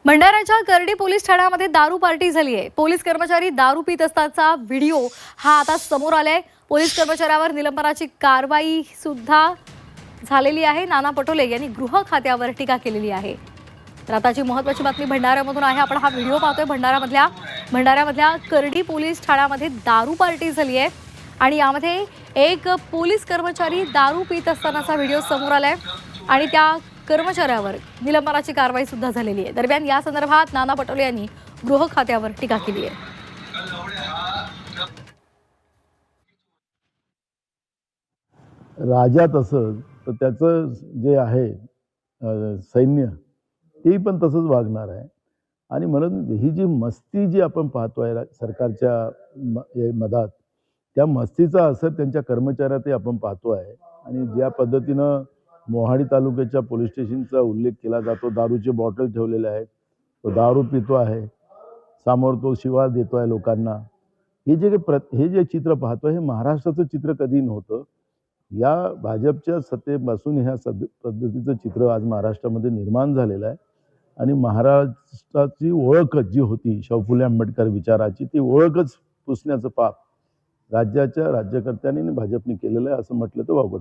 भंडाऱ्याच्या करडी पोलीस ठाण्यामध्ये दारू पार्टी झाली आहे। पोलीस कर्मचारी दारू पित असताना व्हिडिओ हा आता समोर आलाय। पोलीस कर्मचाऱ्यावर निलंबनाची कारवाई सुद्धा झालेली आहे। नाना पटोले यांनी गृह खात्यावर टीका केलेली आहे। तर आताची महत्त्वाची बातमी भंडाऱ्यामधून आहे। आपण हा व्हिडिओ पाहतोय। भंडाऱ्यामधल्या करडी पोलीस ठाण्यामध्ये दारू पार्टी झाली आहे आणि यामध्ये एक पोलीस कर्मचारी दारू पित असतानाचा व्हिडिओ समोर आलाय आणि त्या कर्मचाऱ्यावर निलंबनाची कारवाई सुद्धा झालेली आहे। दरम्यान या संदर्भात नाना पटोले यांनी गृह खात्यावर टीका केली आहे। राजा तसंच तर त्याचं जे आहे सैन्य ते पण तसंच वागणार आहे। आणि म्हणून ही जी मस्ती जी आपण पाहतोय सरकारच्या मधात, त्या मस्तीचा असर त्यांच्या कर्मचाऱ्यातही आपण पाहतो आहे। आणि ज्या पद्धतीनं मोहाडी तालुक्याच्या पोलीस स्टेशनचा उल्लेख केला जातो, दारूचे बॉटल ठेवलेले आहेत, तो दारू पितो आहे, समोर तो शिवार देतो आहे लोकांना, हे जे चित्र पाहतो हे महाराष्ट्राचं चित्र कधी नव्हतं। या भाजपच्या सत्तेपासून ह्या पद्धतीचं चित्र आज महाराष्ट्रामध्ये निर्माण झालेलं आहे। आणि महाराष्ट्राची ओळखच जी होती शाहू फुले आंबेडकर विचाराची, ती ओळखच पुसण्याचं पाप राज्याच्या राज्यकर्त्यांनी आणि भाजपने केलेलं आहे असं म्हटलं तर वावगं